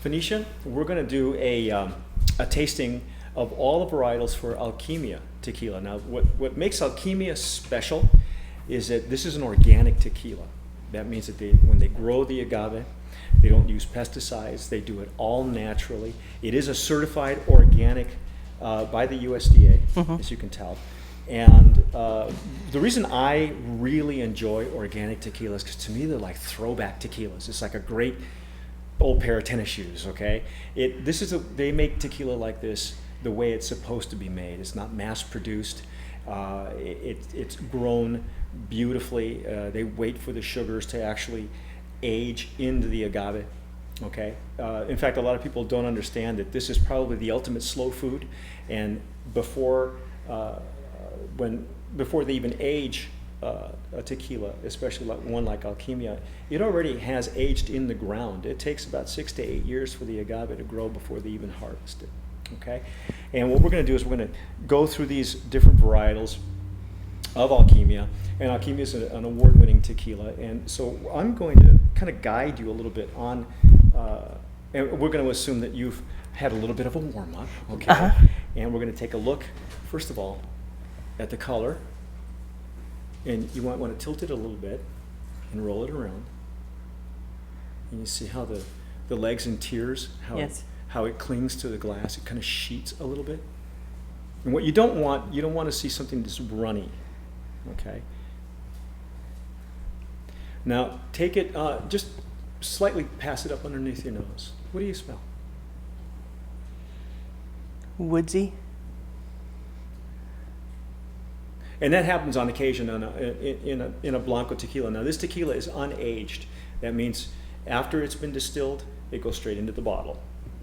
Phoenicia, we're going to do a tasting of all the varietals for Alquimia tequila. Now, what makes Alquimia special is that this is an organic tequila. That means that when they grow the agave, they don't use pesticides. They do it all naturally. It is a certified organic by the USDA, as you can tell. And the reason I really enjoy organic tequilas, because to me they're like throwback tequilas. It's like a great old pair of tennis shoes. Okay, they make tequila like this the way it's supposed to be made. It's not mass produced. It's grown beautifully. They wait for the sugars to actually age into the agave. Okay. In fact, a lot of people don't understand that this is probably the ultimate slow food, and before they even age a tequila, especially one like Alchimia, it already has aged in the ground. It takes about 6 to 8 years for the agave to grow before they even harvest it. Okay, and what we're going to do is we're going to go through these different varietals of Alchimia, and Alchimia is an award-winning tequila, and so I'm going to kind of guide you a little bit on, and we're going to assume that you've had a little bit of a warm-up, okay, and we're going to take a look, first of all, at the color, and you might want to tilt it a little bit and roll it around, and you see how the legs and tiers, how it clings to the glass. It kind of sheets a little bit. And what you don't want to see something that's runny, okay? Now take it, just slightly pass it up underneath your nose. What do you smell? Woodsy. And that happens on occasion in a Blanco tequila. Now this tequila is unaged. That means after it's been distilled, it goes straight into the bottle.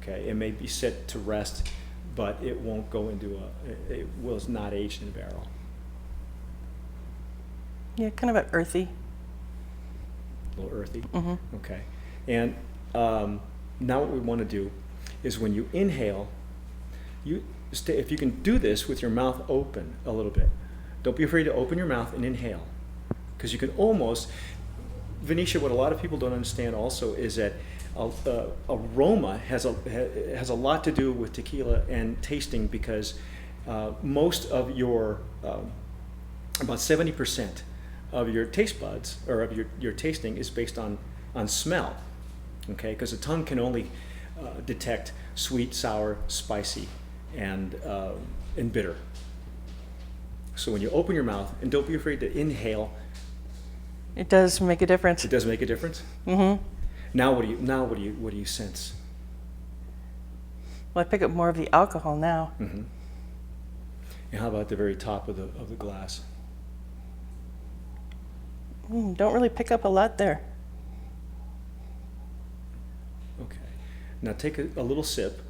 Okay, it may be set to rest, but it won't go into it was not aged in a barrel. Yeah, kind of an earthy. A little earthy? Okay. And now what we want to do is when you inhale, if you can do this with your mouth open a little bit. Don't be afraid to open your mouth and inhale, because you can almost, Venetia, what a lot of people don't understand also is that aroma has a lot to do with tequila and tasting, because most of your, about 70% of your taste buds, or of your tasting, is based on smell, okay? Because the tongue can only detect sweet, sour, spicy, and bitter. So when you open your mouth, and don't be afraid to inhale. It does make a difference. It does make a difference? Mm-hmm. Now what do you sense? Well, I pick up more of the alcohol now. Mm-hmm. And how about the very top of the glass? Don't really pick up a lot there. Okay. Now take a little sip.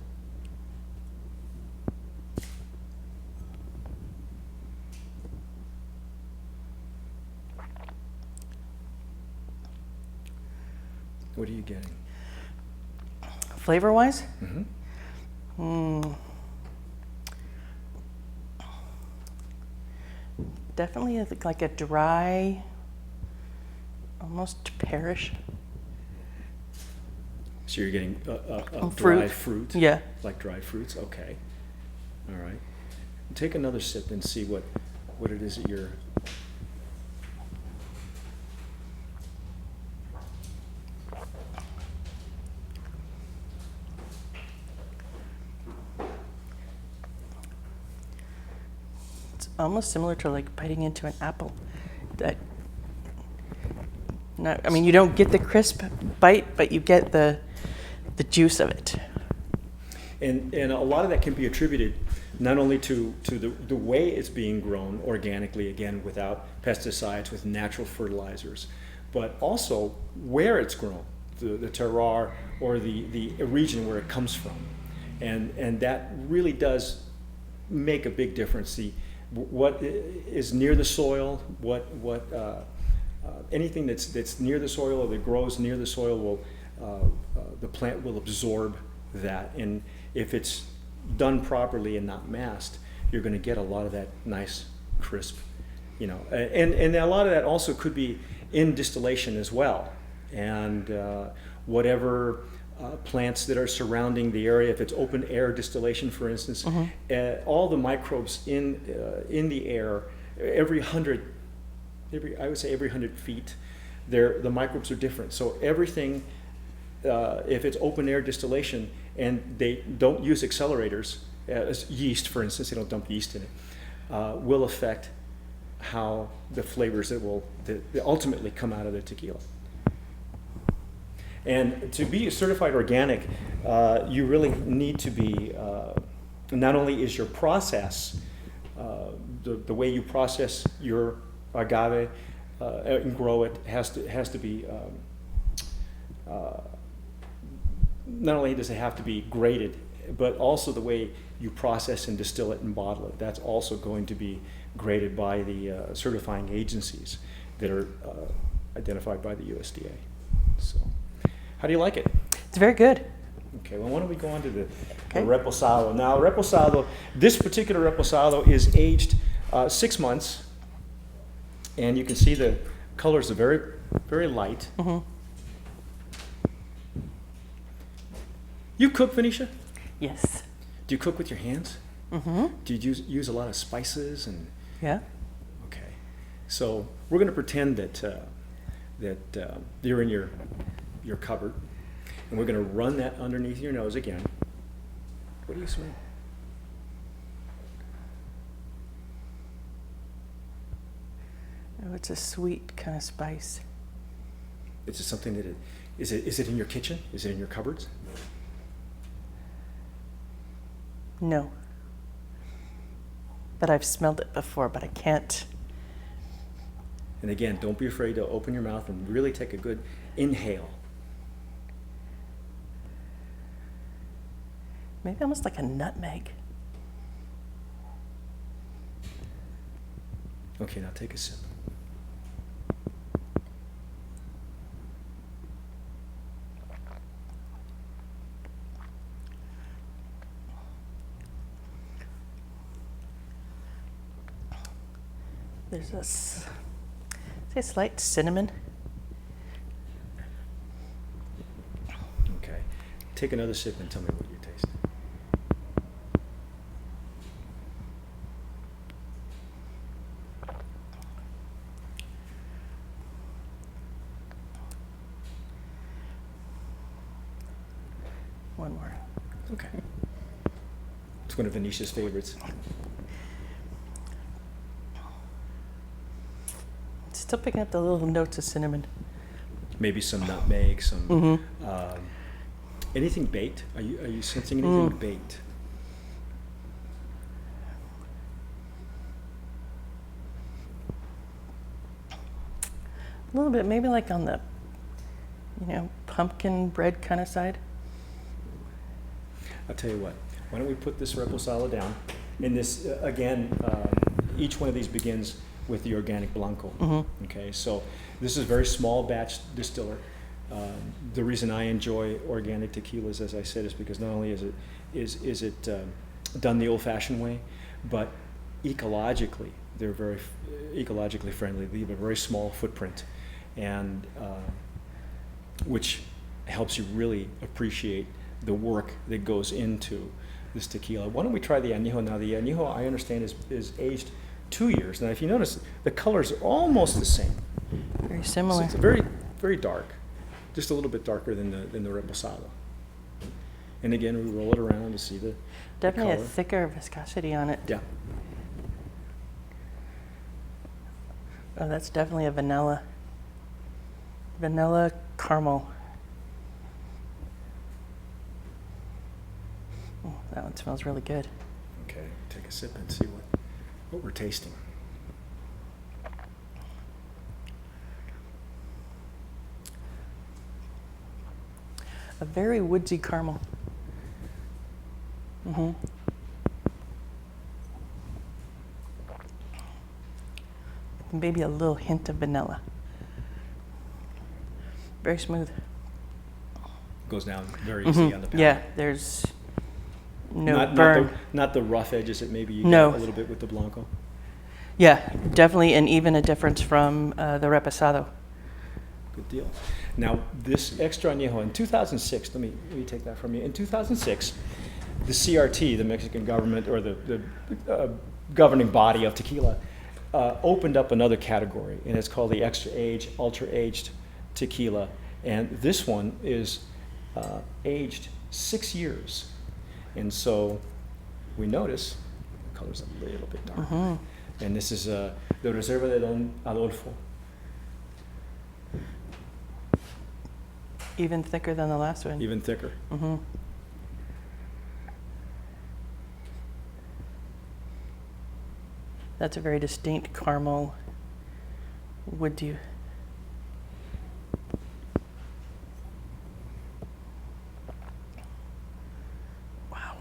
What are you getting? Flavor-wise? Definitely like a dry, almost pearish. So you're getting a fruit. dry fruit? Yeah. Like dried fruits? Okay. All right. Take another sip and see what it is that you're... Almost similar to like biting into an apple. You don't get the crisp bite, but you get the juice of it. And a lot of that can be attributed not only to the way it's being grown organically, again, without pesticides, with natural fertilizers, but also where it's grown, the terroir, or the region where it comes from. And that really does make a big difference. What is near the soil, anything that's near the soil or that grows near the soil will the plant will absorb that, and if it's done properly and not masked, you're going to get a lot of that nice crisp, and a lot of that also could be in distillation as well, and whatever plants that are surrounding the area. If it's open air distillation, for instance, all the microbes in the air, every 100 feet, the microbes are different. So everything, if it's open air distillation and they don't use accelerators, as yeast, for instance, they don't dump yeast in it, will affect how the flavors that ultimately come out of the tequila. And to be certified organic, you really need to be, not only is your process, the way you process your agave and grow it has to be, not only does it have to be graded, but also the way you process and distill it and bottle it. That's also going to be graded by the certifying agencies that are identified by the USDA. So, how do you like it? It's very good. Okay, well, why don't we go on to the Reposado. Now, Reposado, this particular Reposado is aged 6 months, and you can see the colors are very, very light. You cook, Venetia? Yes. Do you cook with your hands? Do you use a lot of spices and? Yeah. Okay, so we're going to pretend that you're in your cupboard, and we're going to run that underneath your nose again. What do you smell? Oh, it's a sweet kind of spice. Is it something that is it in your kitchen? Is it in your cupboards? No. But I've smelled it before, but I can't. And again, don't be afraid to open your mouth and really take a good inhale. Maybe almost like a nutmeg. Okay, now take a sip. There's a slight cinnamon. Okay, take another sip and tell me what you taste. One more. Okay. It's one of Venetia's favorites. Still picking up the little notes of cinnamon. Maybe some nutmeg, some anything baked. Are you sensing anything baked? A little bit, maybe like on the, pumpkin bread kind of side. I'll tell you what. Why don't we put this Reposado down? And this again, each one of these begins with the organic Blanco. Okay, so this is a very small batch distiller. The reason I enjoy organic tequilas, as I said, is because not only is it done the old-fashioned way, but ecologically they're very ecologically friendly. They leave a very small footprint, and which helps you really appreciate the work that goes into this tequila. Why don't we try the Añejo now? The Añejo, I understand, is aged 2 years. Now, if you notice, the colors are almost the same. Very similar. So it's very, very dark, just a little bit darker than the Reposado. And again, we roll it around to see the Definitely a color. thicker viscosity on it. Yeah. Oh, that's definitely a vanilla caramel. Oh, that one smells really good. Okay, take a sip and see what we're tasting. A very woodsy caramel. Maybe a little hint of vanilla. Very smooth. Goes down very easy on the palate. Yeah, there's no burn. Not the rough edges that maybe you No. get a little bit with the Blanco. Yeah, definitely, and even a difference from the Reposado. Good deal. Now, this extra añejo in 2006, let me take that from you. In 2006, the CRT, the Mexican government, or the governing body of tequila, opened up another category, and it's called the extra age, ultra aged tequila. And this one is aged 6 years. And so we notice the color's a little bit darker. Mm-hmm. And this is the Reserva de Don Adolfo. Even thicker than the last one. Even thicker. Mm-hmm. That's a very distinct caramel. Would you? Wow.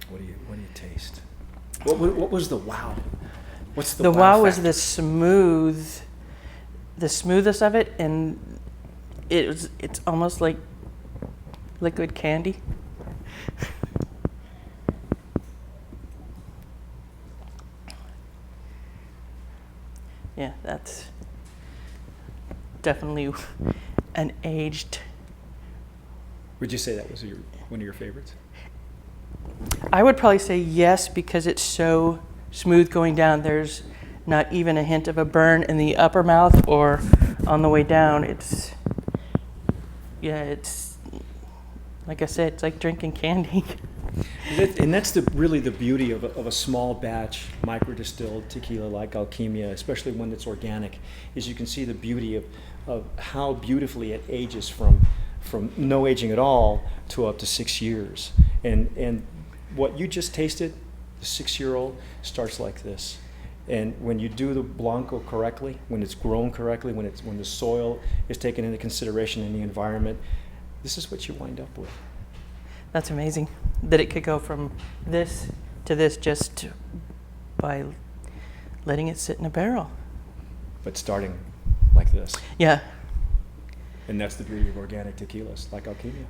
What do you taste? What was the wow? What's the The wow was factor? the smoothness of it, and it's almost like liquid candy. Yeah, that's definitely an aged. Would you say that was one of your favorites? I would probably say yes, because it's so smooth going down. There's not even a hint of a burn in the upper mouth or on the way down. It's like I said, it's like drinking candy. And that's really the beauty of a small batch micro-distilled tequila like Alquimia, especially when it's organic, is you can see the beauty of how beautifully it ages from no aging at all to up to 6 years. And what you just tasted, the 6-year-old, starts like this. And when you do the Blanco correctly, when it's grown correctly, when the soil is taken into consideration in the environment, this is what you wind up with. That's amazing that it could go from this to this just by letting it sit in a barrel. But starting like this. Yeah. And that's the beauty of organic tequilas, like Alchimia.